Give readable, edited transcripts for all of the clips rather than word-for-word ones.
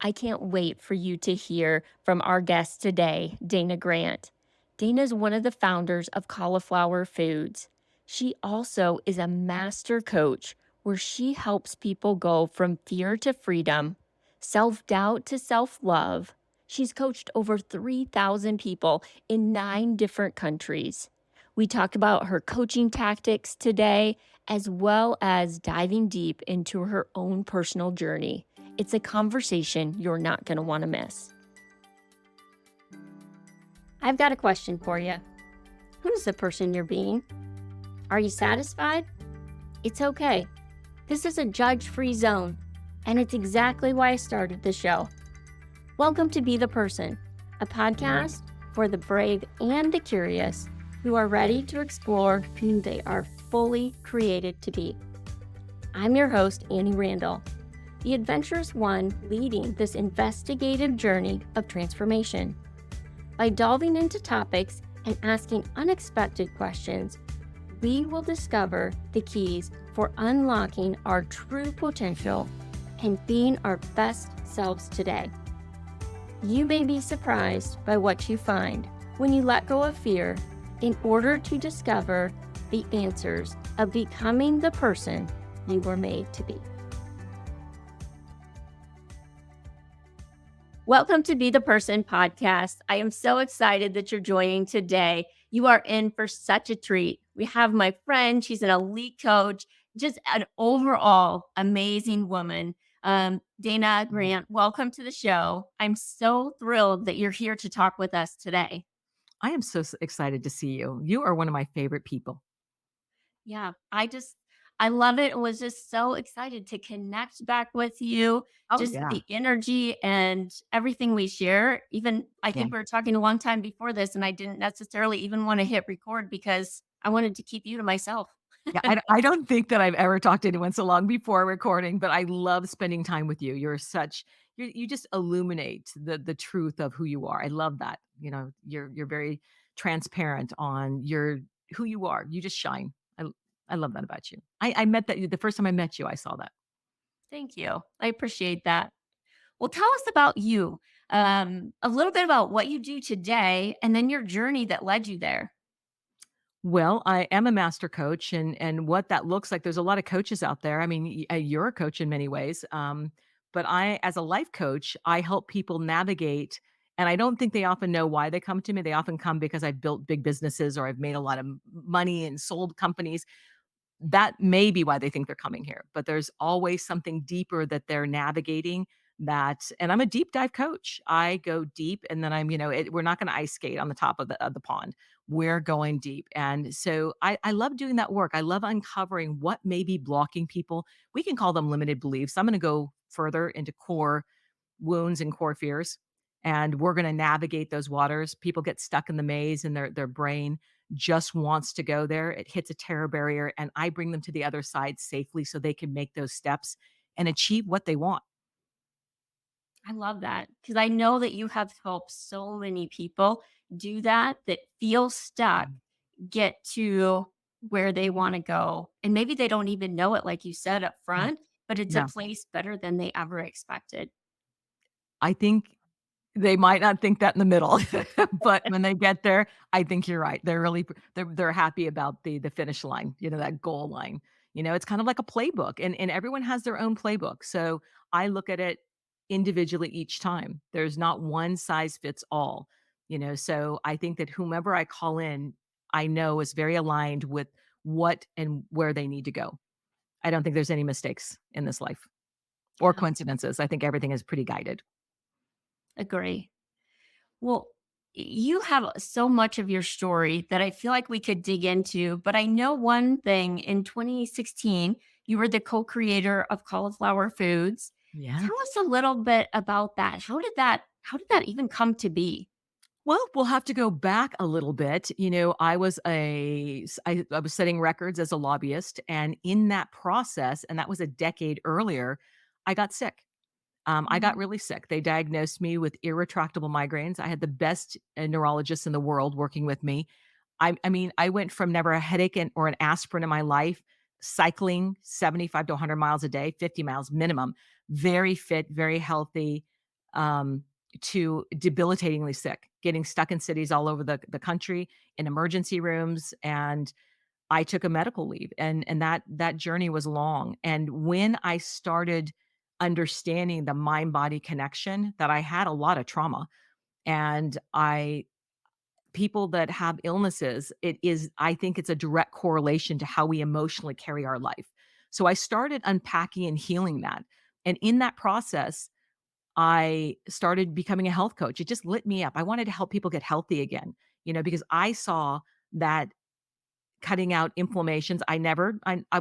I can't wait for you to hear from our guest today, Dana Grant. Dana is one of the founders of Califlour Foods. She also is a master coach where she helps people go from fear to freedom, self doubt to self love. She's coached over 3,000 people in 9 different countries. We talked about her coaching tactics today, as well as diving deep into her own personal journey. It's a conversation you're not going to want to miss. I've got a question for you. Who's the person you're being? Are you satisfied? It's okay. This is a judge-free zone, and it's exactly why I started the show. Welcome to Be the Person, a podcast for the brave and the curious who are ready to explore who they are fully created to be. I'm your host, Annie Randall, the adventurous one leading this investigative journey of transformation. By delving into topics and asking unexpected questions, we will discover the keys for unlocking our true potential and being our best selves today. You may be surprised by what you find when you let go of fear in order to discover the answers of becoming the person you were made to be. Welcome to Be the Person podcast. I am so excited that you're joining today. You are in for such a treat. We have my friend. She's an elite coach, just an overall amazing woman. Dana Grant, welcome to the show. I'm so thrilled that you're here to talk with us today. I am so excited to see you. You are one of my favorite people. Yeah, I love it. Was just so excited to connect back with you. Oh, Just yeah. the energy and everything we share. Even I Yeah. think we were talking a long time before this, and I didn't necessarily even want to hit record because I wanted to keep you to myself. Yeah, I don't think that I've ever talked to anyone so long before recording, but I love spending time with you. You just illuminate the truth of who you are. I love that. You're very transparent on your who you are. You just shine. I love that about you. I met that the first time I met you, I saw that. Thank you. I appreciate that. Well, tell us about you. A little bit about what you do today and then your journey that led you there. Well, I am a master coach, and what that looks like, there's a lot of coaches out there. I mean, you're a coach in many ways, but I, as a life coach, I help people navigate. And I don't think they often know why they come to me. They often come because I've built big businesses or I've made a lot of money and sold companies. That may be why they think they're coming here, but there's always something deeper that they're navigating. And I'm a deep dive coach. I go deep, and then we're not going to ice skate on the top of the pond. We're going deep. And so I love doing that work. I love uncovering what may be blocking people. We can call them limited beliefs. I'm going to go further into core wounds and core fears. And we're going to navigate those waters. People get stuck in the maze and their brain just wants to go there. It hits a terror barrier, and I bring them to the other side safely so they can make those steps and achieve what they want. I love that because I know that you have helped so many people do that feel stuck, Mm. get to where they want to go. And maybe they don't even know it, like you said up Yeah. front, but it's a No, place better than they ever expected. I think they might not think that in the middle, but when they get there, I think you're right. They're happy about the finish line, that goal line. It's kind of like a playbook, and everyone has their own playbook. So I look at it individually each time. There's not one size fits all, so I think that whomever I call in, I know is very aligned with what and where they need to go. I don't think there's any mistakes in this life or Yeah, coincidences. I think everything is pretty guided. agree. Well, you have so much of your story that I feel like we could dig into, but I know one thing in 2016, you were the co-creator of Cauliflower Foods. Yeah. Tell us a little bit about that. How did that even come to be? Well, we'll have to go back a little bit. I was setting records as a lobbyist, and in that process, and that was a decade earlier, I got sick. I got Mhm. really sick. They diagnosed me with irretractable migraines. I had the best neurologists in the world working with me. I mean, I went from never a headache or an aspirin in my life, cycling 75 to 100 miles a day, 50 miles minimum, very fit, very healthy. um, to debilitatingly sick, getting stuck in cities all over the country in emergency rooms. And I took a medical leave, and that journey was long. And when I started understanding the mind body connection, that I had a lot of trauma, and I people that have illnesses, it is I think it's a direct correlation to how we emotionally carry our life. So I started unpacking and healing that. And in that process, I started becoming a health coach. It just lit me up. I wanted to help people get healthy again, because I saw that cutting out inflammations. I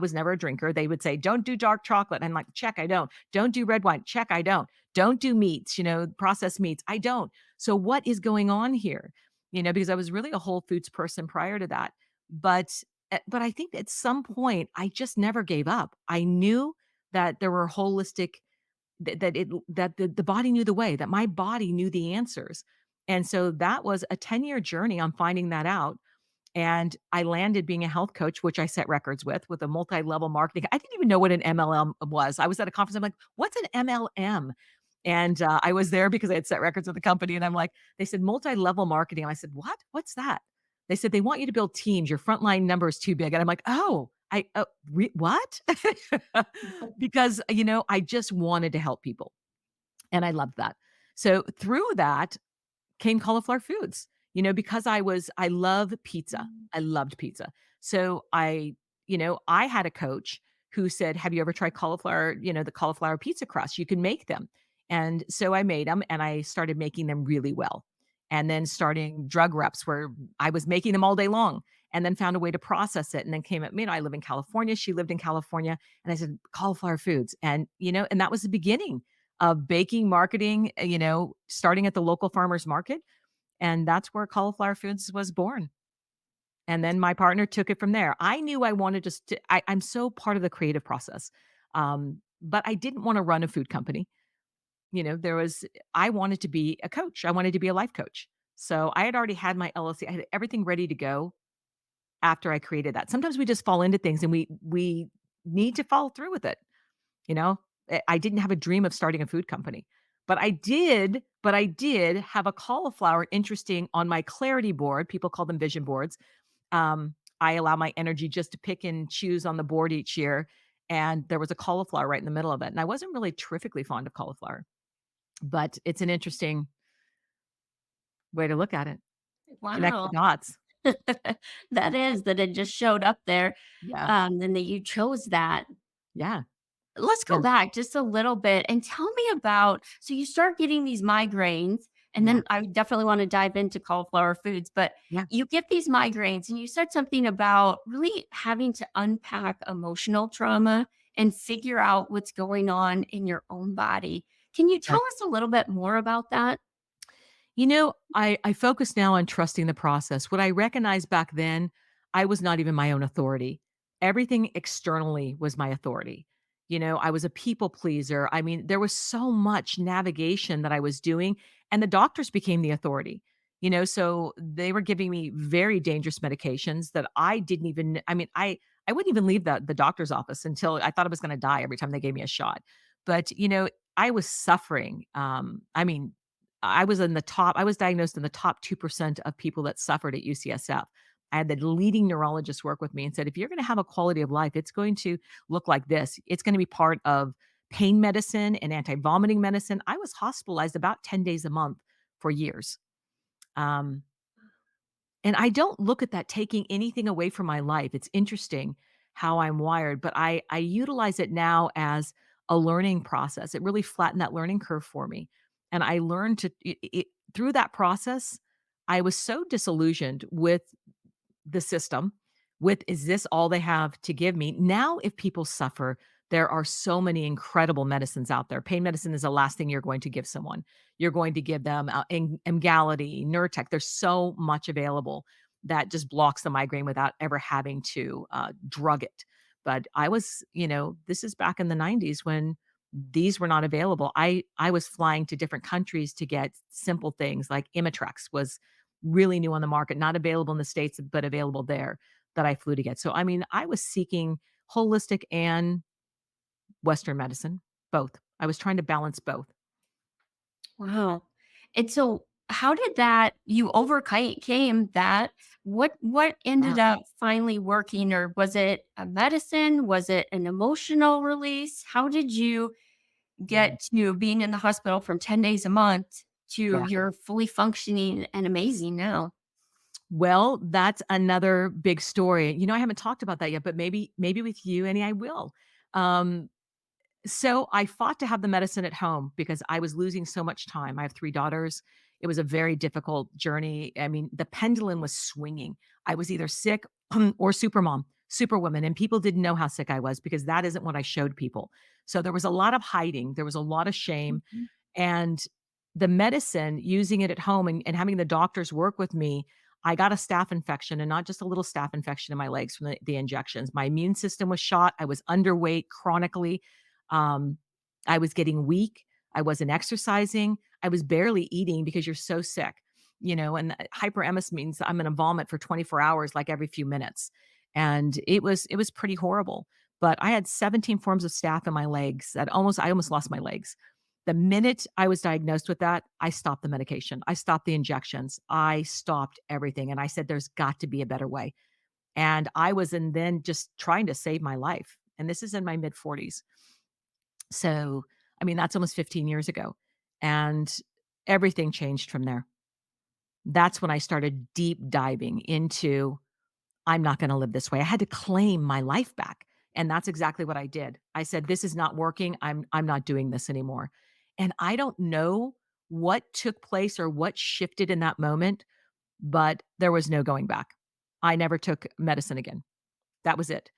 was never a drinker. They would say, "Don't do dark chocolate." I'm like, "Check, I don't." "Don't do red wine." "Check, I don't." "Don't do meats, processed meats." "I don't." So what is going on here? Because I was really a whole foods person prior to that. But I think at some point I just never gave up. I knew that there were holistic that the body knew the way, that my body knew the answers. And so that was a 10-year journey on finding that out. And I landed being a health coach, which I set records with a multi-level marketing. I didn't even know what an MLM was. I was at a conference. I'm like, "What's an MLM?" And I was there because I had set records with the company. And I'm like, they said multi-level marketing. And I said, "What? What's that?" They said they want you to build teams. Your frontline number is too big. And I'm like, "Oh, what?" Because I just wanted to help people, and I loved that. So through that, came Cauliflower Foods, because I love pizza. I loved pizza. So I had a coach who said, "Have you ever tried cauliflower, the cauliflower pizza crust? You can make them." And so I made them, and I started making them really well. And then starting drug reps where I was making them all day long, and then found a way to process it. And then came at me, I live in California. She lived in California. And I said, "Cauliflower Foods." And that was the beginning of baking, marketing, starting at the local farmers market, and that's where Cauliflower Foods was born. And then my partner took it from there. I knew I wanted to I'm so part of the creative process. But I didn't wanna run a food company. There was I wanted to be a coach. I wanted to be a life coach. So I had already had my LLC. I had everything ready to go after I created that. Sometimes we just fall into things and we need to follow through with it. You know, I didn't have a dream of starting a food company, but I did have a cauliflower interesting on my clarity board. People call them vision boards. I allow my energy just to pick and choose on the board each year. And there was a cauliflower right in the middle of it. And I wasn't really terrifically fond of cauliflower, but it's an interesting way to look at it. Connect the Wow. dots. That it just showed up there, Yeah. and that you chose that. Yeah. Let's go Yeah. back just a little bit and tell me about, so you start getting these migraines, and Yeah. then I definitely want to dive into cauliflower foods, but Yeah. you get these migraines and you said something about really having to unpack emotional trauma and figure out what's going on in your own body. Can you Yeah. tell us a little bit more about that? I focus now on trusting the process. What I recognized back then, I was not even my own authority. Everything externally was my authority. I was a people pleaser. I mean, there was so much navigation that I was doing, and the doctors became the authority. So they were giving me very dangerous medications that I didn't even I mean, I wouldn't even leave the doctor's office until I thought I was going to die every time they gave me a shot. But, I was suffering. I was diagnosed in the top 2% of people that suffered at UCSF. I had the leading neurologist work with me and said, "If you're going to have a quality of life, it's going to look like this. It's going to be part of pain medicine and anti-vomiting medicine." I was hospitalized about 10 days a month for years. Um, and I don't look at that taking anything away from my life. It's interesting how I'm wired, but I utilize it now as a learning process. It really flattened that learning curve for me. And I learned through that process, I was so disillusioned with the system, with, "Is this all they have to give me?" Now, if people suffer, there are so many incredible medicines out there. Pain medicine is the last thing you're going to give someone. You're going to give them Emgality, Nurtec. There's so much available that just blocks the migraine without ever having to drug it. But this is back in the 90s when these were not available. I was flying to different countries to get simple things like Imitrex was really new on the market, not available in the States, but available there, that I flew to get. So, I mean, I was seeking holistic and Western medicine, both. I was trying to balance both. Wow. And so how did that you overcame that? What Yeah. ended up finally working, or was it a medicine? Was it an emotional release? How did you Mhm. get to being in the hospital from 10 days a month to Yeah. you're fully functioning and amazing now? Well, that's another big story. I haven't talked about that yet, but maybe with you, Annie, I will. Um, So I fought to have the medicine at home because I was losing so much time. I have 3 daughters. It was a very difficult journey. I mean, the pendulum was swinging. I was either sick or supermom, superwoman, and people didn't know how sick I was because that isn't what I showed people. So there was a lot of hiding. There was a lot of shame. Mhm. And the medicine, using it at home and having the doctors work with me, I got a staph infection, and not just a little staph infection in my legs from the injections. My immune system was shot. I was underweight chronically. Um, I was getting weak. I wasn't exercising. I was barely eating because you're so sick, and hyperemesis means I'm going to vomit for 24 hours, like every few minutes. And it was pretty horrible. But I had 17 forms of staph in my legs that I almost lost my legs. The minute I was diagnosed with that, I stopped the medication. I stopped the injections. I stopped everything. And I said, there's got to be a better way. And I was in then just trying to save my life. And this is in my mid 40s. So, I mean, that's almost 15 years ago, and everything changed from there. That's when I started deep diving into, I'm not gonna live this way. I had to claim my life back, and that's exactly what I did. I said, "This is not working. I'm not doing this anymore." And I don't know what took place or what shifted in that moment, but there was no going back. I never took medicine again. That was it.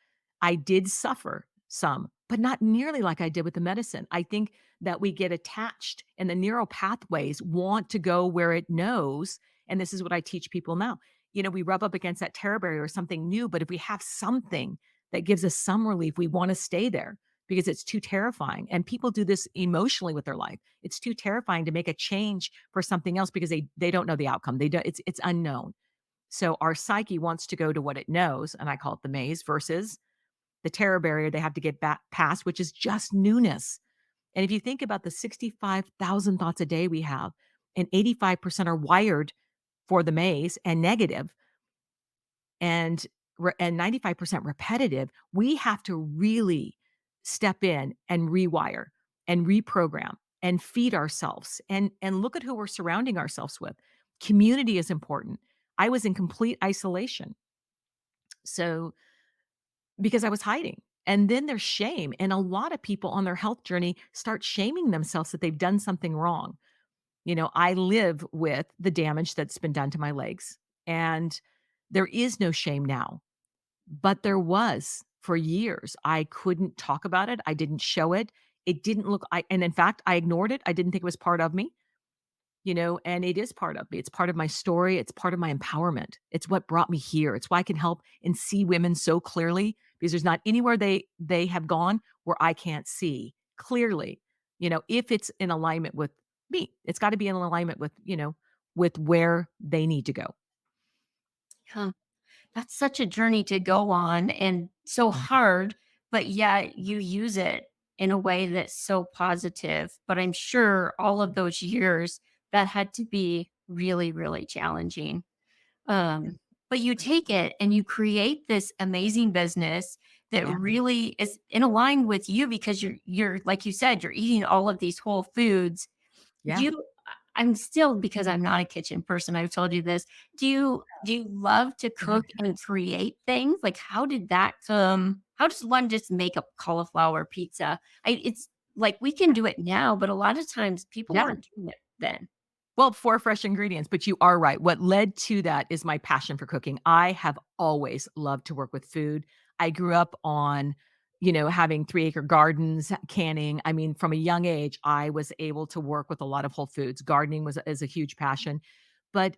I did suffer some, but not nearly like I did with the medicine. I think that we get attached and the neural pathways want to go where it knows. And this is what I teach people now. We rub up against that terror barrier or something new, but if we have something that gives us some relief, we want to stay there because it's too terrifying. And people do this emotionally with their life. It's too terrifying to make a change for something else because they don't know the outcome. They don't, it's unknown. So our psyche wants to go to what it knows, and I call it the maze, versus the terror barrier they have to get back past, which is just newness. And if you think about the 65,000 thoughts a day we have, and 85% are wired for the maze and negative, and 95% repetitive, we have to really step in and rewire and reprogram and feed ourselves and look at who we're surrounding ourselves with. Community is important. I was in complete isolation. So, because I was hiding. And then there's shame. And a lot of people on their health journey start shaming themselves that they've done something wrong. I live with the damage that's been done to my legs. And there is no shame now, but there was for years. I couldn't talk about it. I didn't show it. It didn't look, and in fact, I ignored it. I didn't think it was part of me. And it is part of me. It's part of my story. It's part of my empowerment. It's what brought me here. It's why I can help and see women so clearly because there's not anywhere they have gone where I can't see clearly. If it's in alignment with me, it's got to be in alignment with where they need to go. Huh. That's such a journey to go on and so Yeah. hard, but yet you use it in a way that's so positive. But I'm sure all of those years that had to be really, really challenging. Um, but you take it and you create this amazing business that Yeah. really is in align with you because you're like you said, you're eating all of these whole foods. Do Yeah. you I'm still because I'm not a kitchen person, I've told you this. Do you love to cook and create things? Like, how did that come? How does one just make a cauliflower pizza? It's like we can do it now, but a lot of times people Yeah. weren't doing it then. Well, 4 fresh ingredients, but you are right. What led to that is my passion for cooking. I have always loved to work with food. I grew up on, having 3-acre gardens, canning. I mean, from a young age, I was able to work with a lot of whole foods. Gardening is a huge passion. But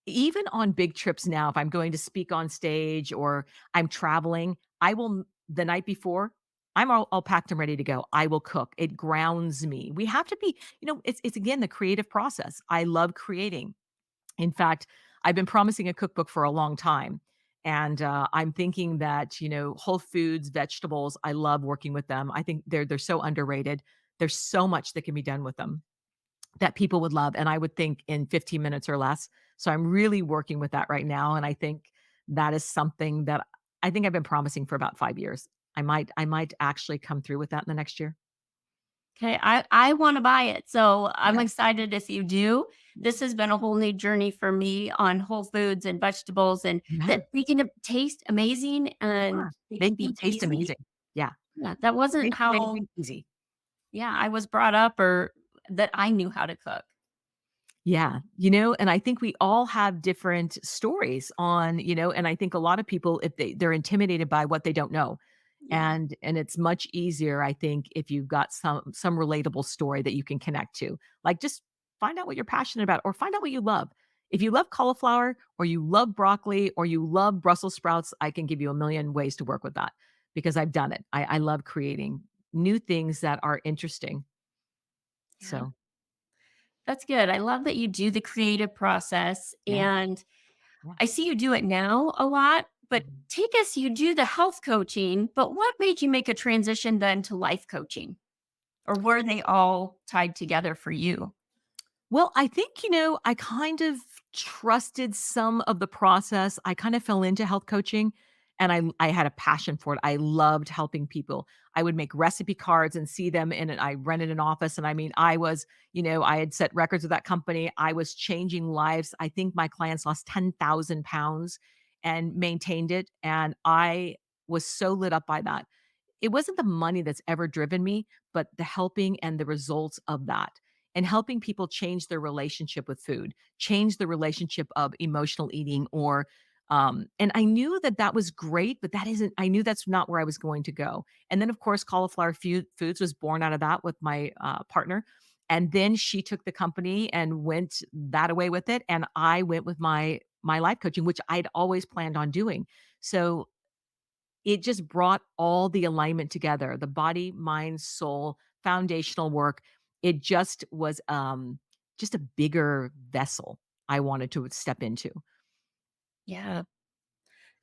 even on big trips now, if I'm going to speak on stage or I'm traveling, I will the night before, I'm all packed and ready to go. I will cook. It grounds me. We have to be, it's again the creative process. I love creating. In fact, I've been promising a cookbook for a long time. And I'm thinking that, whole foods, vegetables, I love working with them. I think they're so underrated. There's so much that can be done with them. that people would love, and I would think in 15 minutes or less. So I'm really working with that right now, and I think that is something that I think I've been promising for about 5 years. I might actually come through with that in the next year. Okay, I wanna buy it, so I'm Okay. excited if you do. This has been a whole new journey for me on whole foods and vegetables, and Yeah, that they can taste amazing and sure. they can Make them be taste tasty. amazing. Yeah. Yeah, that wasn't Make them how, amazing, easy. yeah, I was brought up or that I knew how to cook. Yeah, and I think we all have different stories on, and I think a lot of people, if they're intimidated by what they don't know. Yeah. And it's much easier, I think, if you've got some relatable story that you can connect to. Like, just find out what you're passionate about or find out what you love. If you love cauliflower or you love broccoli or you love Brussels sprouts, I can give you a million ways to work with that because I've done it. I love creating new things that are interesting. Yeah. So, That's good. I love that you do the creative process, yeah. and Yeah. I see you do it now a lot, but Mhm. take us, you do the health coaching, but what made you make a transition then to life coaching? Or were they all tied together for you? Well, I think, I kind of trusted some of the process. I kind of fell into health coaching and I had a passion for it. I loved helping people. I would make recipe cards and see them in it. I rented an office and I mean, I was, I had set records with that company. I was changing lives. I think my clients lost 10,000 pounds and maintained it. And I was so lit up by that. It wasn't the money that's ever driven me, but the helping and the results of that, and helping people change their relationship with food, change the relationship of emotional eating and I knew that that was great, but that isn't I knew that's not where I was going to go. And then, of course, Foods was born out of that with my, partner, and then she took the company and went that away with it, and I went with my life coaching, which I'd always planned on doing. So it just brought all the alignment together, the body, mind, soul, foundational work. It just was, just a bigger vessel I wanted to step into. Yeah.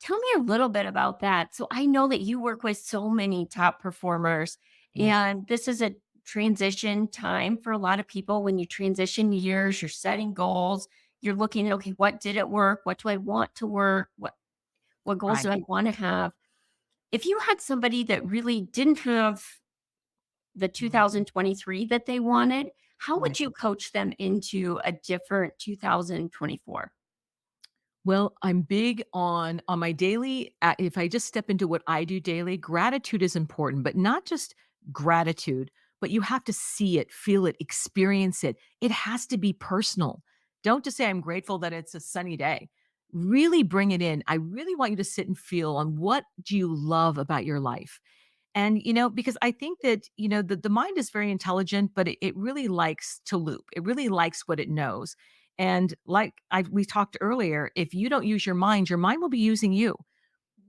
Tell me a little bit about that. So I know that you work with so many top performers, Yeah, and this is a transition time for a lot of people. When you transition years, you're setting goals, you're looking at, okay, what did it work? What do I want to work? What goals right, do I want to have? If you had somebody that really didn't have the mhm, 2023 that they wanted, how right. would you coach them into a different 2024? Well, I'm big on my daily if I just step into what I do daily, gratitude is important, but not just gratitude, but you have to see it, feel it, experience it. It has to be personal. Don't just say I'm grateful that it's a sunny day. Really bring it in. I really want you to sit and feel on what do you love about your life? And, because I think that, the mind is very intelligent, but it really likes to loop. It really likes what it knows. And like we talked earlier, if you don't use your mind will be using you.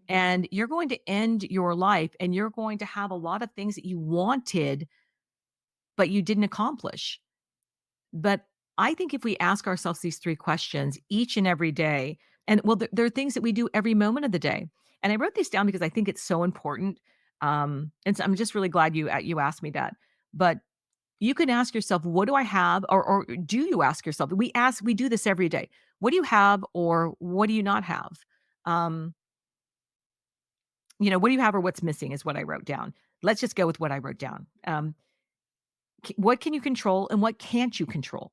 And you're going to end your life and you're going to have a lot of things that you wanted, but you didn't accomplish. But I think if we ask ourselves these three questions each and every day, and well, there are things that we do every moment of the day. And I wrote these down because I think it's so important. And so I'm just really glad you asked me that. But you can ask yourself, what do I have? Or do you ask yourself? We do this every day. What do you have or what do you not have? Um, what do you have or what's missing is what I wrote down. Let's just go with what I wrote down. What can you control and what can't you control?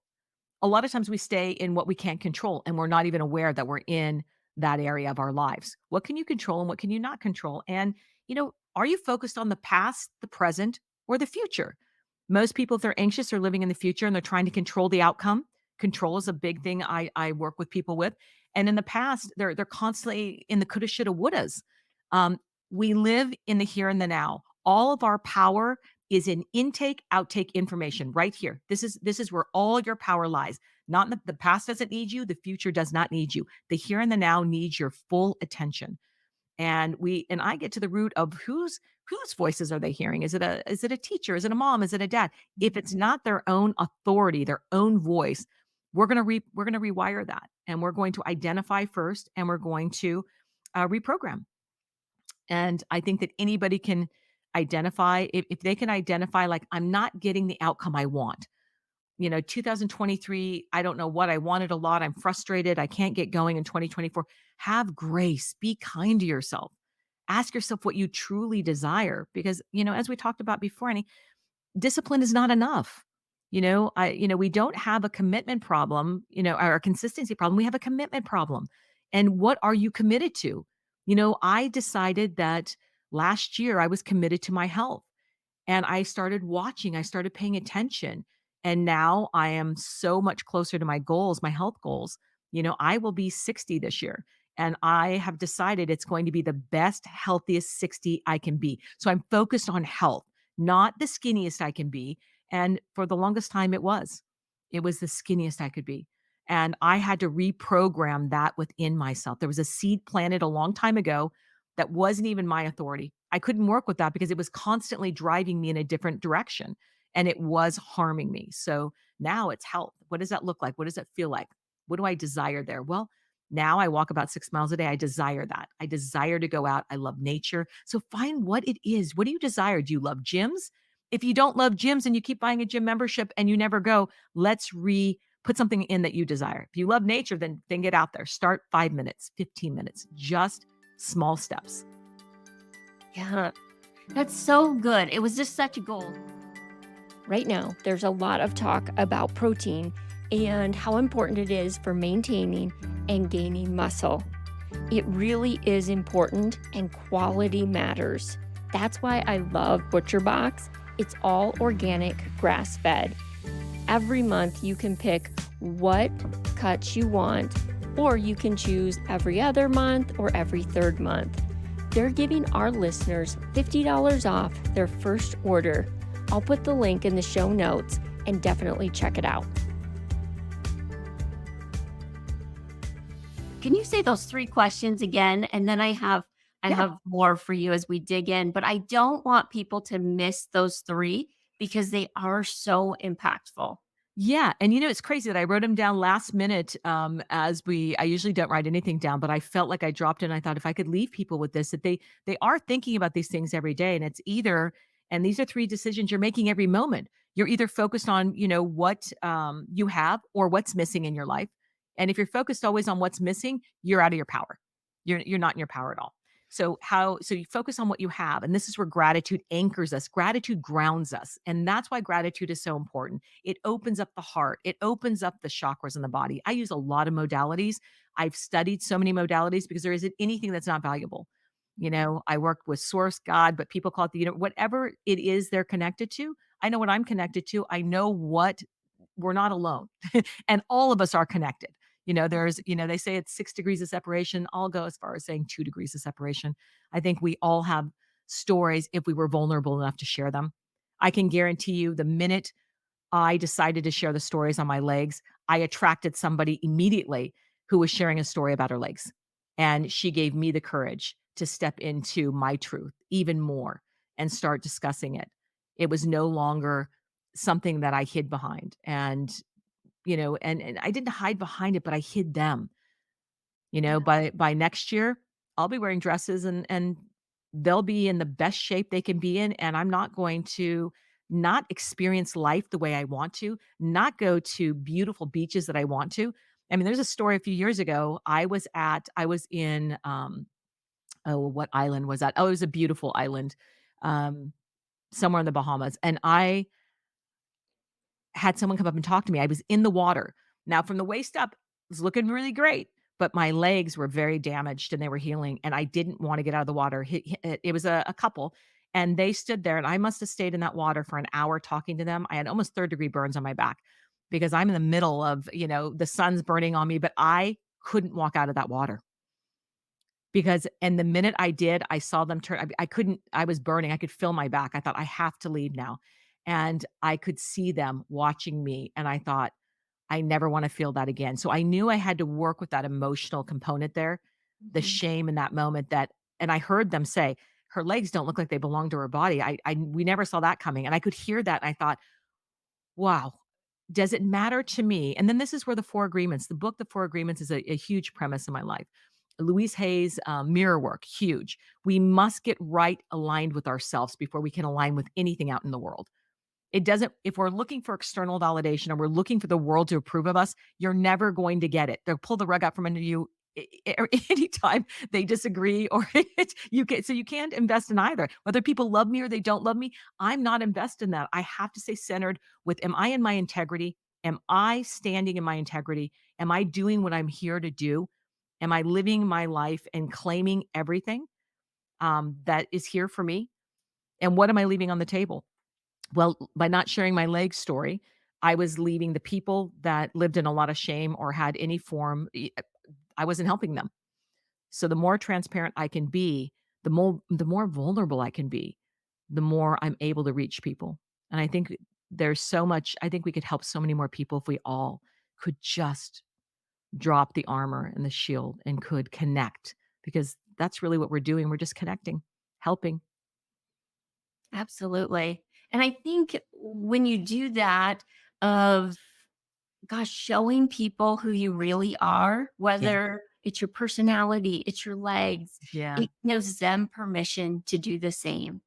A lot of times we stay in what we can't control and we're not even aware that we're in that area of our lives. What can you control and what can you not control? And, are you focused on the past, the present, or the future? Most people, if they're anxious, are living in the future and they're trying to control the outcome. Control is a big thing I work with people with. And in the past, they're constantly in the coulda, shoulda, wouldas. Um, we live in the here and the now. All of our power is in intake, outtake information right here. This is where all your power lies. Not in the past doesn't need you, the future does not need you. The here and the now needs your full attention. And I get to the root of whose voices are they hearing? Is it a teacher? Is it a mom? Is it a dad? If it's not their own authority, their own voice, we're going to rewire that, and we're going to identify first, and we're going to reprogram. And I think that anybody can identify if they can identify, like, I'm not getting the outcome I want. 2023, I don't know what I wanted a lot. I'm frustrated. I can't get going in 2024. Have grace. Be kind to yourself. Ask yourself what you truly desire because, as we talked about before, discipline is not enough. We don't have a commitment problem, or a consistency problem. We have a commitment problem. And what are you committed to? I decided that last year I was committed to my health and I started watching, I started paying attention. And now I am so much closer to my goals, my health goals. I will be 60 this year. And I have decided it's going to be the best, healthiest 60 I can be. So I'm focused on health, not the skinniest I can be. And for the longest time, it was the skinniest I could be. And I had to reprogram that within myself. There was a seed planted a long time ago that wasn't even my authority. I couldn't work with that because it was constantly driving me in a different direction and it was harming me. So now it's health. What does that look like? What does it feel like? What do I desire there? Well, now I walk about 6 miles a day. I desire that. I desire to go out. I love nature. So find what it is. What do you desire? Do you love gyms? If you don't love gyms and you keep buying a gym membership and you never go, let's put something in that you desire. If you love nature, then get out there. Start 5 minutes, 15 minutes, just small steps. Yeah, that's so good. It was just such a goal. Right now, there's a lot of talk about protein and how important it is for maintaining and gaining muscle. It really is important and quality matters. That's why I love ButcherBox. It's all organic, grass-fed. Every month you can pick what cuts you want, or you can choose every other month or every third month. They're giving our listeners $50 off their first order. I'll put the link in the show notes and definitely check it out. Can you say those 3 questions again? And then I have more for you as we dig in, but I don't want people to miss those 3 because they are so impactful. Yeah, and it's crazy that I wrote them down last minute, I usually don't write anything down, but I felt like I dropped in. I thought if I could leave people with this, that they are thinking about these things every day, and and these are 3 decisions you're making every moment. You're either focused on, what, you have or what's missing in your life, and if you're focused always on what's missing, you're out of your power. You're not in your power at all. So you focus on what you have, and this is where gratitude anchors us. Gratitude grounds us, and that's why gratitude is so important. It opens up the heart. It opens up the chakras in the body. I use a lot of modalities. I've studied so many modalities because there isn't anything that's not valuable. I worked with source, God, but people call it whatever it is they're connected to. I know what I'm connected to. I know what we're not alone. And all of us are connected. They say it's 6 degrees of separation. I'll go as far as saying 2 degrees of separation. I think we all have stories if we were vulnerable enough to share them. I can guarantee you the minute I decided to share the stories on my legs, I attracted somebody immediately who was sharing a story about her legs. And she gave me the courage to step into my truth even more and start discussing it. It was no longer something that I hid behind. And I didn't hide behind it, but I hid them. By next year, I'll be wearing dresses and they'll be in the best shape they can be in, and I'm not going to not experience life the way I want to, not go to beautiful beaches that I want to. I mean, there's a story a few years ago. I was in, oh, what island was that? Oh, it was a beautiful island, um, somewhere in the Bahamas, and I had someone come up and talk to me. I was in the water. Now from the waist up, it was looking really great, but my legs were very damaged and they were healing, and I didn't wanna get out of the water. It was a couple, and they stood there, and I must have stayed in that water for an hour talking to them. I had almost third-degree burns on my back because I'm in the middle of, the sun's burning on me, but I couldn't walk out of that water and the minute I did, I saw them turn. I couldn't, I was burning. I could feel my back. I thought, I have to leave now. And I could see them watching me. And I thought, I never want to feel that again. So I knew I had to work with that emotional component there, the Mhm. shame in that moment and I heard them say, her legs don't look like they belong to her body. We never saw that coming. And I could hear that. And I thought, wow, does it matter to me? And then this is where the book, The Four Agreements is a huge premise in my life. Louise Hay's mirror work, huge. We must get right aligned with ourselves before we can align with anything out in the world. It doesn't if we're looking for external validation or we're looking for the world to approve of us, you're never going to get it. They'll pull the rug out from under you anytime they disagree or you can't invest in either. Whether people love me or they don't love me, I'm not invested in that. I have to stay centered with, am I in my integrity? Am I standing in my integrity? Am I doing what I'm here to do? Am I living my life and claiming everything that is here for me? And what am I leaving on the table? Well, by not sharing my leg story, I was leaving the people that lived in a lot of shame or had any form, I wasn't helping them. So the more transparent I can be, the more vulnerable I can be, the more I'm able to reach people. And I think there's so much I think we could help so many more people if we all could just drop the armor and the shield and could connect, because that's really what we're doing. We're just connecting, helping. Absolutely. And I think when you do that, of gosh, showing people who you really are, Yeah. whether it's your personality, it's your legs, Yeah. it gives them permission to do the same.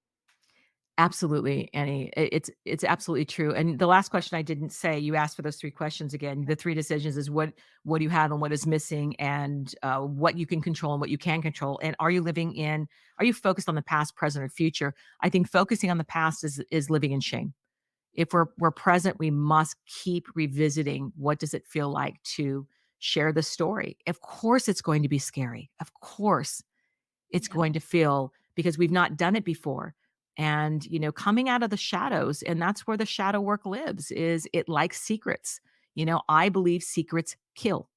Absolutely, Annie. It's absolutely true. And the last question I didn't say, you asked for those 3 questions again. The 3 decisions is what do you have and what is missing, and what you can control and what you can control. And are you focused on the past, present, or future? I think focusing on the past is living in shame. If we're present, we must keep revisiting, what does it feel like to share the story? Of course it's going to be scary. Of course it's Yeah. going to feel, because we've not done it before. And, coming out of the shadows, and that's where the shadow work lives, is it likes secrets. I believe secrets kill.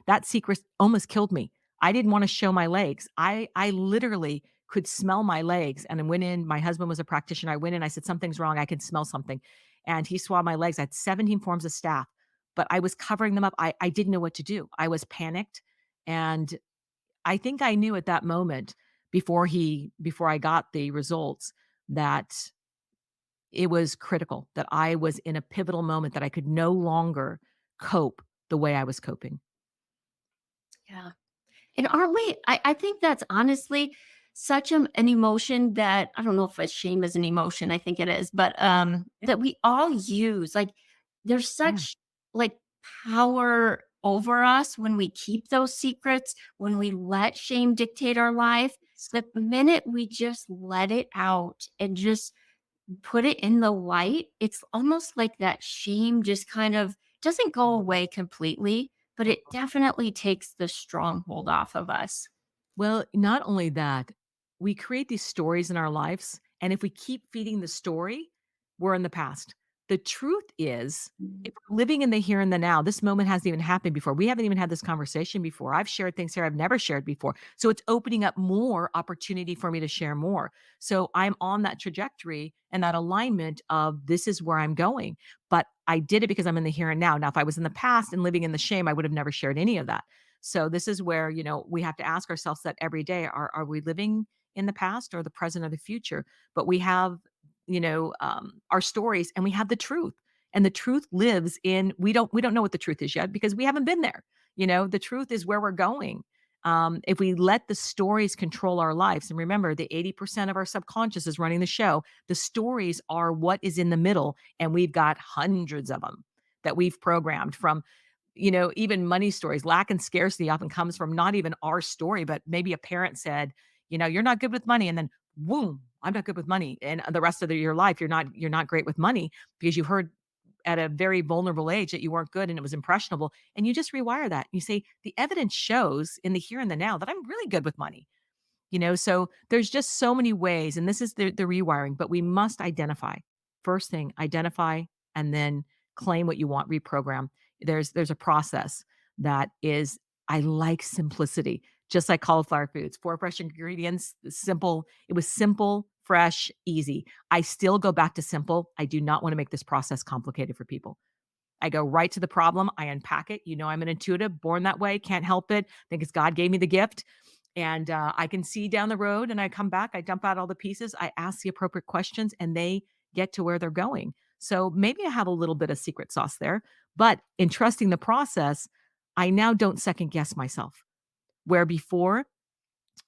That secret almost killed me. I didn't want to show my legs. I literally could smell my legs, and I went in. My husband was a practitioner. I went in, I said, something's wrong. I can smell something. And he swabbed my legs. I had 17 forms of staph, but I was covering them up. I didn't know what to do. I was panicked. And I think I knew at that moment, before I got the results, that it was critical, that I was in a pivotal moment, that I could no longer cope the way I was coping. Yeah. And aren't we I think that's honestly such an emotion that I don't know if shame is an emotion, I think it is, but, Yeah, that we all use, like, there's yeah. such, like, power over us when we keep those secrets, when we let shame dictate our life. The minute we just let it out and just put it in the light, it's almost like that shame just kind of doesn't go away completely, but it definitely takes the stronghold off of us. Well, not only that, we create these stories in our lives, and if we keep feeding the story, we're in the past. The truth is, Mhm. if we're living in the here and the now, this moment hasn't even happened before. We haven't even had this conversation before. I've shared things here I've never shared before. So it's opening up more opportunity for me to share more. So I'm on that trajectory and that alignment of, this is where I'm going. But I did it because I'm in the here and now. Now, if I was in the past and living in the shame, I would have never shared any of that. So this is where, we have to ask ourselves that every day. Are we living in the past or the present or the future? But we have, our stories, and we have the truth. And the truth lives in, we don't know what the truth is yet because we haven't been there. The truth is where we're going. If we let the stories control our lives, and remember, the 80% of our subconscious is running the show, the stories are what is in the middle. And we've got hundreds of them that we've programmed from, even money stories. Lack and scarcity often comes from not even our story, but maybe a parent said, you're not good with money. And then, boom, I'm not good with money. And the rest of your life, you're not great with money, because you heard at a very vulnerable age that you weren't good and it was impressionable. And you just rewire that. You say, the evidence shows in the here and the now that I'm really good with money. So there's just so many ways, and this is the rewiring, but we must identify. First thing, identify, and then claim what you want, reprogram. There's a process that is, I like simplicity, just like Cauliflower Foods, 4 fresh ingredients, simple. It was simple, fresh, easy. I still go back to simple. I do not want to make this process complicated for people. I go right to the problem. I unpack it. I'm an intuitive, born that way, can't help it. I think it's God gave me the gift. And I can see down the road, and I come back, I dump out all the pieces, I ask the appropriate questions, and they get to where they're going. So maybe I have a little bit of secret sauce there, but in trusting the process, I now don't second guess myself. Where before,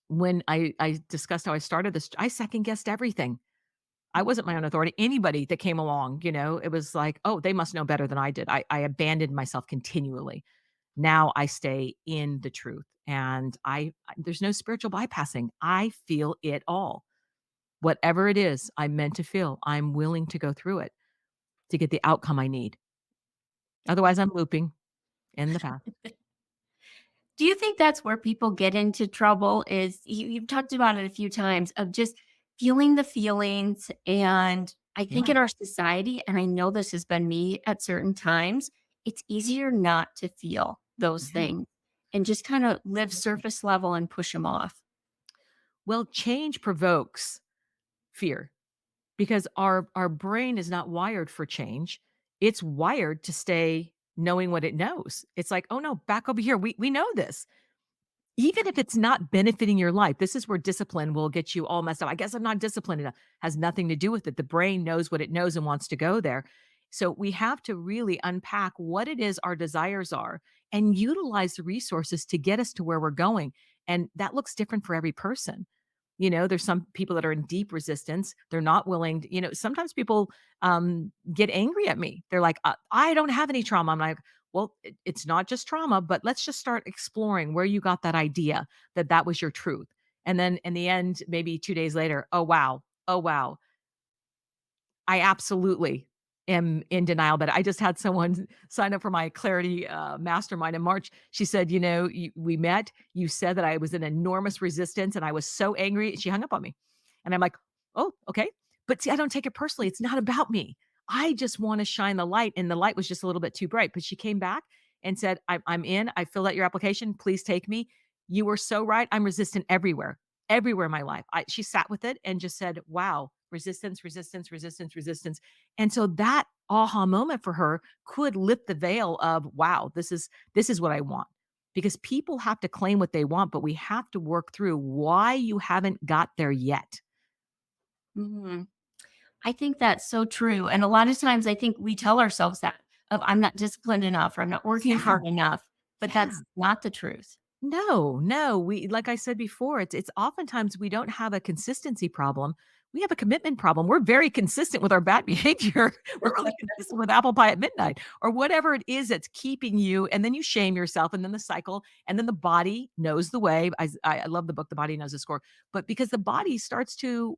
when I discussed how I started this, I second guessed everything. I wasn't my own authority. Anybody that came along, it was like, oh, they must know better than I did. I abandoned myself continually. Now I stay in the truth, and there's no spiritual bypassing. I feel it all. Whatever it is I'm meant to feel, I'm willing to go through it to get the outcome I need. Otherwise, I'm looping in the past. Do you think that's where people get into trouble is you've talked about it a few times of just feeling the feelings, and I think Yeah. in our society, and I know this has been me at certain times, it's easier not to feel those Yeah. things and just kinda live surface level and push them off. Well, change provokes fear because our brain is not wired for change. It's wired to stay knowing what it knows. It's like, "Oh no, back over here. We know this." Even if it's not benefiting your life, this is where discipline will get you all messed up. "I guess I'm not disciplined enough." Has nothing to do with it. The brain knows what it knows and wants to go there. So we have to really unpack what it is our desires are and utilize the resources to get us to where we're going. And that looks different for every person. There's some people that are in deep resistance. They're not willing to, sometimes people get angry at me. They're like, I don't have any trauma. I'm like, well, it's not just trauma, but let's just start exploring where you got that idea that that was your truth. And then in the end, maybe 2 days later, oh, wow. Oh, wow. I absolutely am in denial, but I just had someone sign up for my clarity mastermind in March. She said, we met, you said that I was in enormous resistance and I was so angry. She hung up on me. And I'm like, oh, okay. But see, I don't take it personally. It's not about me. I just want to shine the light. And the light was just a little bit too bright. But she came back and said, I'm in. I filled out your application. Please take me. You were so right. I'm resistant everywhere in my life. She sat with it and just said, wow, resistance, resistance, resistance, resistance. And so that aha moment for her could lift the veil of, wow, this is what I want. Because people have to claim what they want, but we have to work through why you haven't got there yet. Mhm. I think that's so true, and a lot of times I think we tell ourselves that of I'm not disciplined enough or I'm not working Yeah. hard enough, but Yeah. that's not the truth. No, no, we like I said before, it's oftentimes we don't have a consistency problem. We have a commitment problem. We're very consistent with our bad behavior. We're really consistent with apple pie at midnight or whatever it is that's keeping you. And then you shame yourself, and then the cycle, and then the body knows the way. I love the book, The Body Knows the Score, but because the body starts to,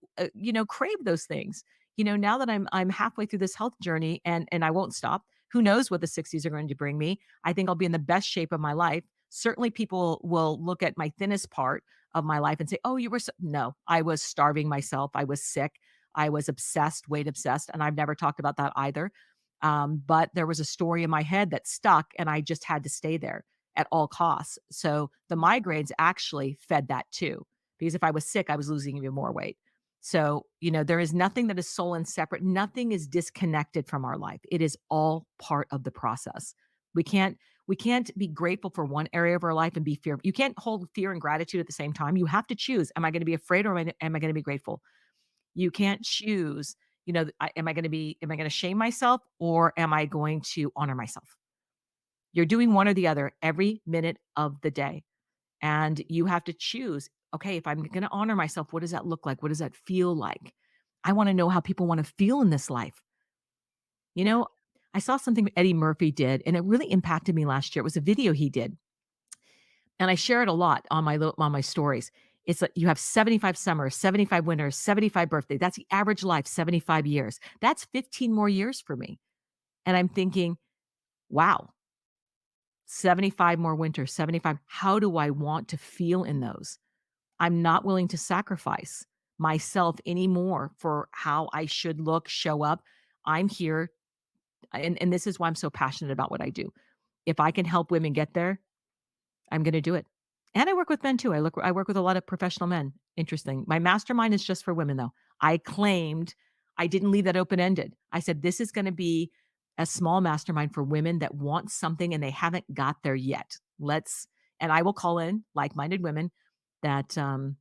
crave those things. Now that I'm halfway through this health journey, and I won't stop. Who knows what the 60s are going to bring me? I think I'll be in the best shape of my life. Certainly, people will look at my thinnest part of my life and say, "Oh, you were so." No, I was starving myself. I was sick. I was obsessed, weight obsessed, and I've never talked about that either. But there was a story in my head that stuck, and I just had to stay there at all costs. So the migraines actually fed that too, because if I was sick, I was losing even more weight. So, there is nothing that is soul and separate. Nothing is disconnected from our life. It is all part of the process. We can't we can't be grateful for one area of our life and be fear. You can't hold fear and gratitude at the same time. You have to choose. Am I going to be afraid, or am I going to be grateful? You can't choose. Am I going to shame myself, or am I going to honor myself? You're doing one or the other every minute of the day. And you have to choose, okay, if I'm going to honor myself, what does that look like? What does that feel like? I want to know how people want to feel in this life. You know, I saw something Eddie Murphy did, and it really impacted me last year. It was a video he did, and I share it a lot on my stories. It's like you have 75 summers, 75 winters, 75 birthdays. That's the average life, 75 years. That's 15 more years for me. And I'm thinking, wow, 75 more winters, 75. How do I want to feel in those? I'm not willing to sacrifice myself anymore for how I should look, show up. I'm here, and this is why I'm so passionate about what I do. If I can help women get there, I'm gonna do it. And I work with men too. I work with a lot of professional men. Interesting. My mastermind is just for women though. I didn't leave that open-ended. I said this is gonna be a small mastermind for women that want something and they haven't got there yet. And I will call in like-minded women that and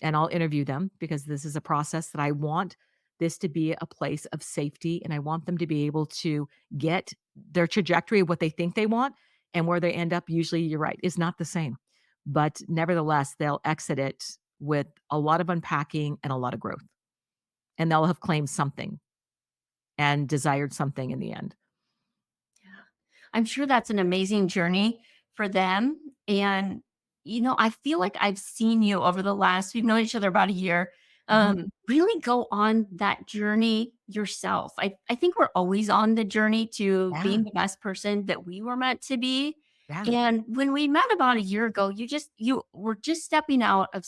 I'll interview them because this is a process that I want this to be a place of safety, and I want them to be able to get their trajectory of what they think they want, and where they end up usually, you're right, is not the same. But nevertheless, they'll exit it with a lot of unpacking and a lot of growth. and they'll have claimed something and desired something in the end. Yeah. I'm sure that's an amazing journey for them. And, I feel like I've seen you over the last, we've known each other about a year, Mhm. really go on that journey yourself. I think we're always on the journey to Yeah, being the best person that we were meant to be. yeah, And when we met about a year ago, you were just stepping out of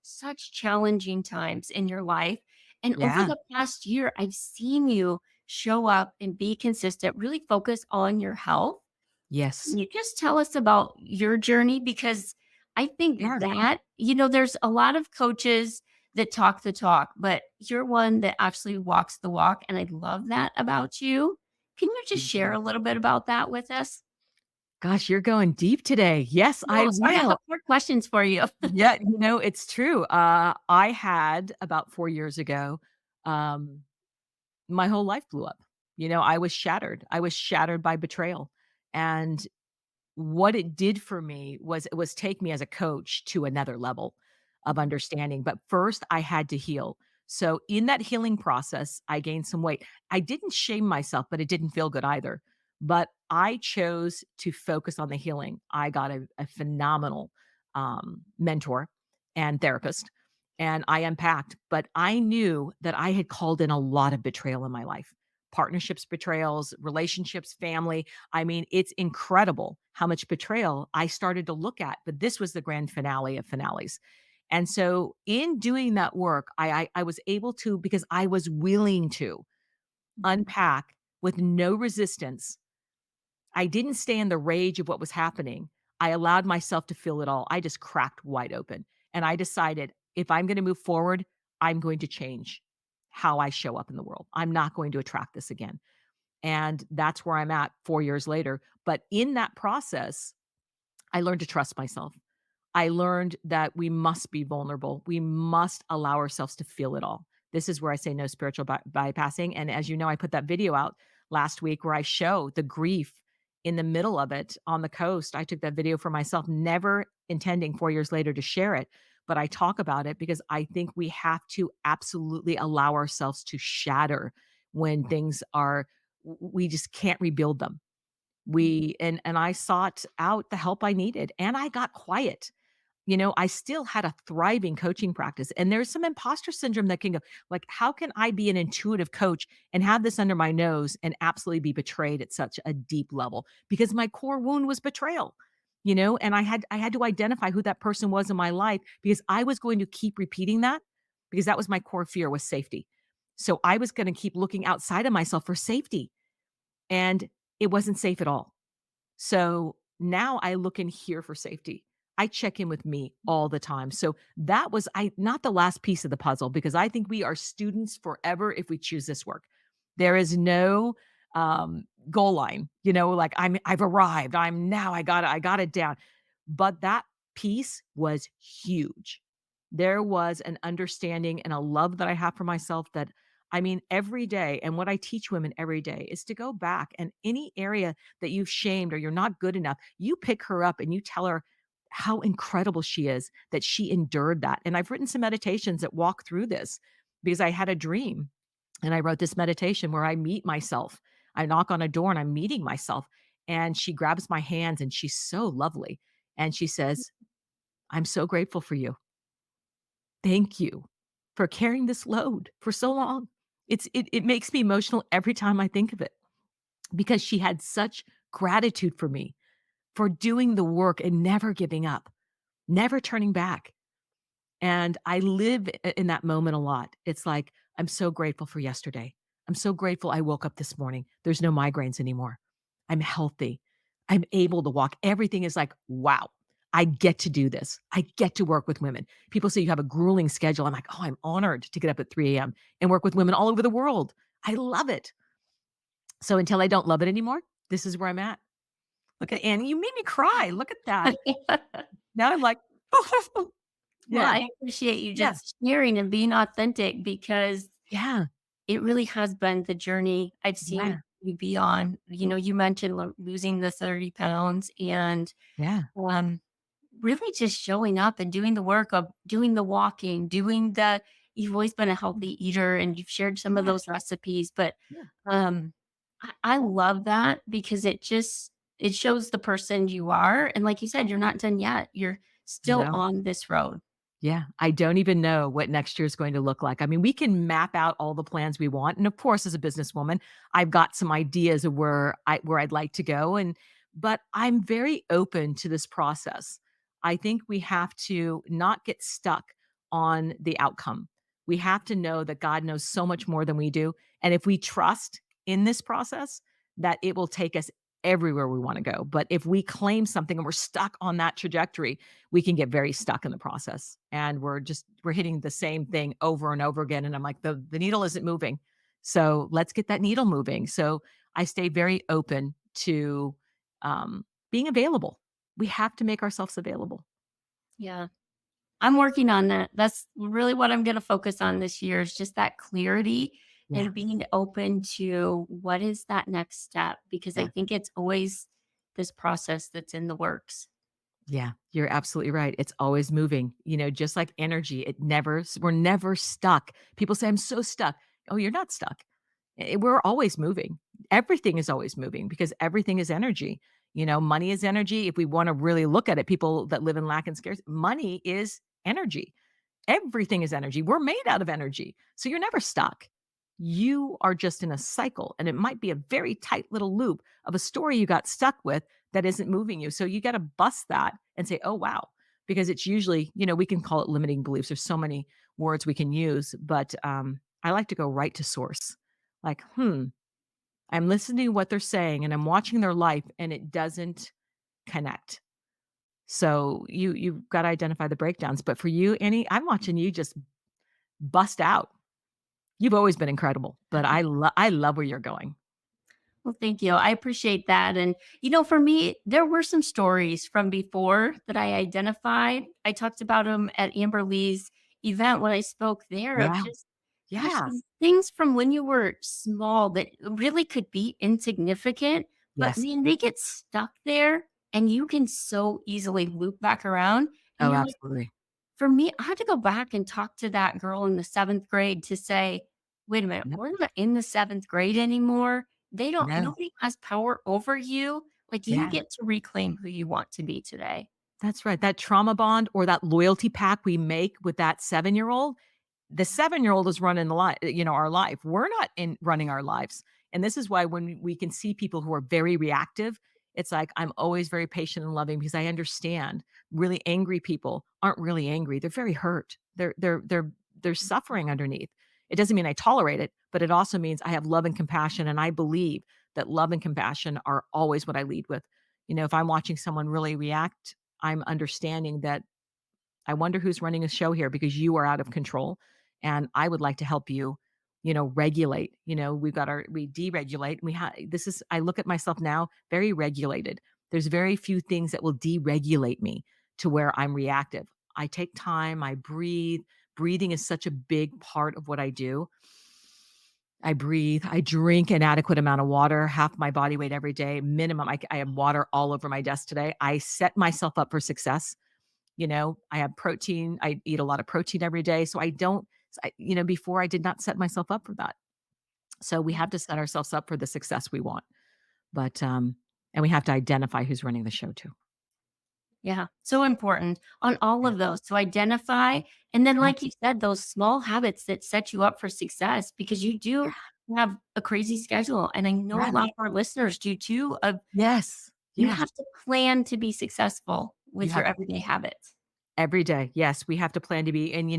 such challenging times in your life. And over yeah. the past year, I've seen you show up and be consistent, really focus on your health. Yes. Can you just tell us about your journey? Because I think Yeah. that, there's a lot of coaches that talk the talk, but you're one that actually walks the walk. And I love that about you. Can you just Thank share you. a little bit about that with us? Gosh, you're going deep today. Yes, I No, sorry, I have will. more questions for you. Yeah, it's true. I had about 4 years ago, um, my whole life blew up. I was shattered. I was shattered by betrayal, and what it did for me was it was take me as a coach to another level of understanding, but first I had to heal. So in that healing process, I gained some weight. I didn't shame myself, but it didn't feel good either. But I chose to focus on the healing. I got a phenomenal mentor and therapist, and I unpacked. But I knew that I had called in a lot of betrayal in my life, partnerships, betrayals, relationships, family. I mean, it's incredible how much betrayal I started to look at, but this was the grand finale of finales. And so in doing that work, I was able to, because I was willing to unpack with no resistance. I didn't stay in the rage of what was happening. I allowed myself to feel it all. I just cracked wide open. And I decided if I'm going to move forward, I'm going to change how I show up in the world. I'm not going to attract this again. And that's where I'm at 4 years later. But in that process, I learned to trust myself. I learned that we must be vulnerable. We must allow ourselves to feel it all. This is where I say no spiritual bypassing. And as you know, I put that video out last week where I show the grief in the middle of it on the coast. I took that video for myself, never intending 4 years later to share it. But I talk about it because I think we have to absolutely allow ourselves to shatter when things are, we just can't rebuild them. And I sought out the help I needed, and I got quiet. I still had a thriving coaching practice, and there's some imposter syndrome that can go, like, how can I be an intuitive coach and have this under my nose and absolutely be betrayed at such a deep level? Because my core wound was betrayal, and I had to identify who that person was in my life because I was going to keep repeating that because that was my core fear was safety. So I was going to keep looking outside of myself for safety, and it wasn't safe at all. So now I look in here for safety. I check in with me all the time. So that was I not the last piece of the puzzle because I think we are students forever if we choose this work. There is no goal line, like I've arrived. I got it down. But that piece was huge. There was an understanding and a love that I have for myself that I mean every day, and what I teach women every day is to go back and any area that you've shamed or you're not good enough, you pick her up and you tell her how incredible she is that she endured that. And I've written some meditations that walk through this because I had a dream and I wrote this meditation where I meet myself. I knock on a door and I'm meeting myself. And she grabs my hands and she's so lovely. And she says, I'm so grateful for you. Thank you for carrying this load for so long. It makes me emotional every time I think of it because she had such gratitude for me for doing the work and never giving up, never turning back. And I live in that moment a lot. It's like, I'm so grateful for yesterday. I'm so grateful I woke up this morning. There's no migraines anymore. I'm healthy. I'm able to walk. Everything is like, wow, I get to do this. I get to work with women. People say you have a grueling schedule. I'm like, oh, I'm honored to get up at 3 a.m. and work with women all over the world. I love it. So until I don't love it anymore, this is where I'm at. Look at Annie. You made me cry. Look at that. Now I'm like, Well, yeah, I appreciate you yeah, just sharing and being authentic because yeah, it really has been the journey I've seen yeah, you be on. You mentioned losing the 30 pounds and yeah. really just showing up and doing the work of doing the walking, doing the, you've always been a healthy eater and you've shared some of Yeah. those recipes, but Yeah. um I love that because it shows the person you are. And like you said, you're not done yet. You're still No. on this road. Yeah, I don't even know what next year is going to look like. I mean, we can map out all the plans we want, and of course, as a businesswoman, I've got some ideas of where I'd like to go, and but I'm very open to this process. I think we have to not get stuck on the outcome. We have to know that God knows so much more than we do, and if we trust in this process, that it will take us everywhere we want to go. But if we claim something and we're stuck on that trajectory, we can get very stuck in the process, and we're hitting the same thing over and over again, and I'm like, the needle isn't moving, so let's get that needle moving. So I stay very open to being available. We have to make ourselves available. Yeah. I'm working on that. That's really what I'm going to focus on this year is just that clarity Yeah. and being open to what is that next step because I Yeah. think it's always this process that's in the works. Yeah, you're absolutely right. It's always moving, just like energy. We're never stuck. People say, I'm so stuck. Oh, you're not stuck. We're always moving. Everything is always moving because everything is energy. Money is energy. If we want to really look at it, people that live in lack and scarcity, money is energy. Everything is energy. We're made out of energy. So you're never stuck. You are just in a cycle, and it might be a very tight little loop of a story you got stuck with that isn't moving you. So you got to bust that and say, oh, wow. Because it's usually, we can call it limiting beliefs. There's so many words we can use, but I like to go right to source. Like, I'm listening to what they're saying and I'm watching their life and it doesn't connect. So you've got to identify the breakdowns. But for you, Annie, I'm watching you just bust out. You've always been incredible, but I love where you're going. Well, thank you. I appreciate that. And, for me, there were some stories from before that I identified. I talked about them at Amber Lee's event when I spoke there of Yeah. just, gosh, Yeah. these things from when you were small that really could be insignificant, but Yes. man, they get stuck there and you can so easily loop back around. And Oh, you're like, absolutely. for me, I had to go back and talk to that girl in the 7th grade to say, "Wait a minute, Yep. we're not in the 7th grade anymore. They don't No. nobody has power over you. Like, you Yeah. get to reclaim who you want to be today." That's right. That trauma bond or that loyalty pact we make with that 7-year-old, the 7-year-old is running our life. We're not in running our lives. And this is why when we can see people who are very reactive, it's like I'm always very patient and loving because I understand really angry people aren't really angry. They're very hurt. They're suffering underneath. It doesn't mean I tolerate it, but it also means I have love and compassion and I believe that love and compassion are always what I lead with. If I'm watching someone really react, I'm understanding that I wonder who's running a show here because you are out of control. And I would like to help you, regulate. We deregulate. I look at myself now very regulated. There's very few things that will deregulate me to where I'm reactive. I take time, I breathe. Breathing is such a big part of what I do. I breathe. I drink an adequate amount of water, half my body weight every day, minimum. I have water all over my desk today. I set myself up for success. I have protein. I eat a lot of protein every day. So I don't, before I did not set myself up for that. So we have to set ourselves up for the success we want. But, and we have to identify who's running the show too. Yeah, so important on all Yeah. of those to identify, and then, like you Absolutely. said, those small habits that set you up for success because you Yeah. do have a crazy schedule, and I know a Yeah. lot of our listeners do too, of Yes. you Yes. have to plan to be successful You with your have everyday habits. every day. Yes, we have to plan to be and,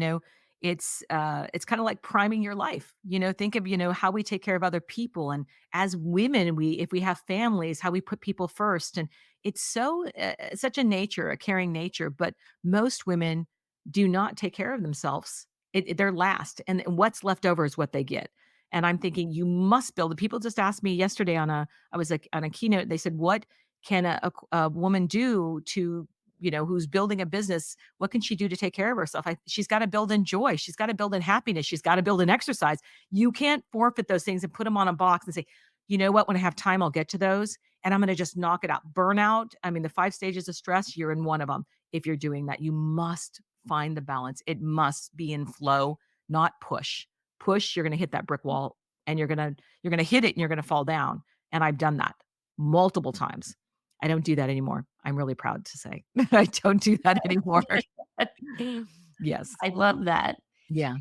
it's kinda like priming your life. Think of, how we take care of other people, and as women, if we have families, how we put people first, and it's such a caring nature, but most women do not take care of themselves. They're last, and what's left over is what they get, and I'm thinking, "You must build" people just asked me yesterday I was, like, on a keynote, they said, "What can a woman do to" who's building a business, what can she do to take care of herself? She's got to build in joy. She's got to build in happiness. She's got to build in exercise. You can't forfeit those things and put them on a box and say, you know what, when I have time, I'll get to those. And I'm going to just knock it out. Burnout. I mean, the 5 stages of stress, you're in one of them. If you're doing that, you must find the balance. It must be in flow not push. Push, you're going to hit that brick wall and you're going to hit it and you're going to fall down. And I've done that multiple times. I don't do that anymore. I'm really proud to say I don't do that anymore. Yes. I love that. Yeah.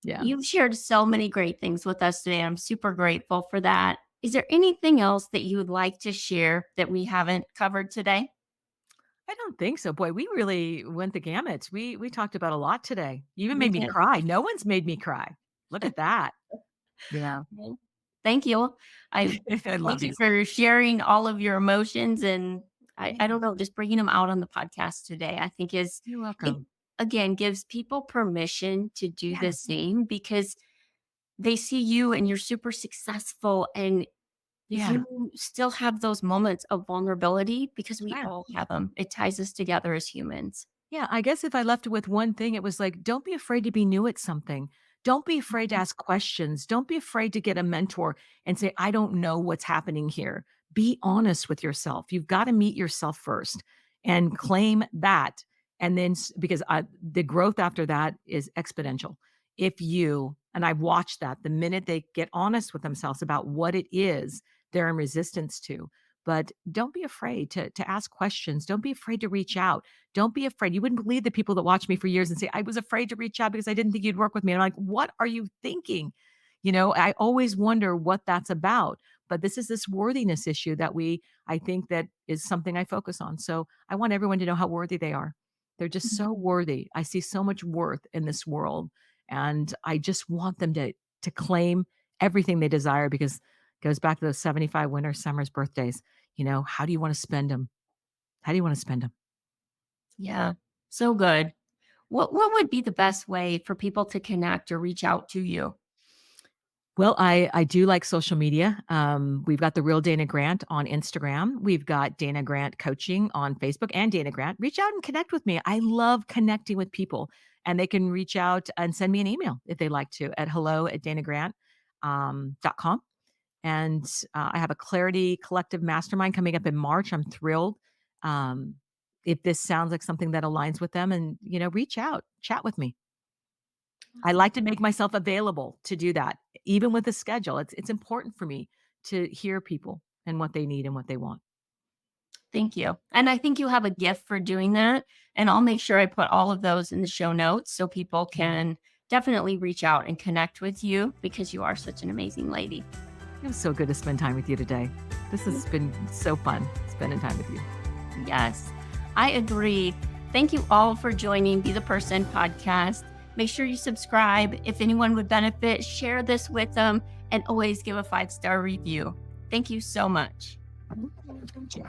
Yeah. You've shared so many great things with us today. I'm super grateful for that. Is there anything else that you would like to share that we haven't covered today? I don't think so. Boy, we really went the gamut. We talked about a lot today. You even We made me did. cry. No one's made me cry. Look at that. Yeah. Well, thank you. I I thank love you you. for sharing all of your emotions and I Yeah. don't know, just bringing them out on the podcast today. I think You're it welcome. again gives people permission to do the Yes. same because they see you and you're super successful and Yeah. you still have those moments of vulnerability because we Yeah. all have them. It ties us together as humans. Yeah, I guess if I left it with one thing, it was like, don't be afraid to be new at something. Don't be afraid to ask questions. Don't be afraid to get a mentor and say, I don't know what's happening here. Be honest with yourself. You've got to meet yourself first and claim that. And then, because the growth after that is exponential. If you, and I've watched that, the minute they get honest with themselves about what it is they're in resistance to, but don't be afraid to ask questions. Don't be afraid to reach out. Don't be afraid. You wouldn't believe the people that watch me for years and say, I was afraid to reach out because I didn't think you'd work with me. And I'm like, what are you thinking? I always wonder what that's about. But this is this worthiness issue that I think that is something I focus on. So I want everyone to know how worthy they are. They're just so worthy. I see so much worth in this world. And I just want them to claim everything they desire because it goes back to those 75 winter, summers, birthdays. How do you want to spend them? How do you want to spend them? Yeah, so good. What would be the best way for people to connect or reach out to you? Well, I do like social media. We've got the real Dana Grant on Instagram. We've got Dana Grant Coaching on Facebook and Dana Grant. Reach out and connect with me. I love connecting with people, and they can reach out and send me an email if they like to at hello@danagrant.com. And I have a Clarity Collective Mastermind coming up in March. I'm thrilled. Um, if this sounds like something that aligns with them, and reach out, chat with me. I Awesome. like to make myself available to do that, even with the schedule. It's important for me to hear people and what they need and what they want. Thank you. And I think you have a gift for doing that. And I'll make sure I put all of those in the show notes so people can definitely reach out and connect with you because you are such an amazing lady. It was so good to spend time with you today. This has been so fun spending time with you. Yes, I agree. Thank you all for joining Be the Person podcast. Make sure you subscribe. If anyone would benefit, share this with them and always give a 5-star review. Thank you so much. Thank you.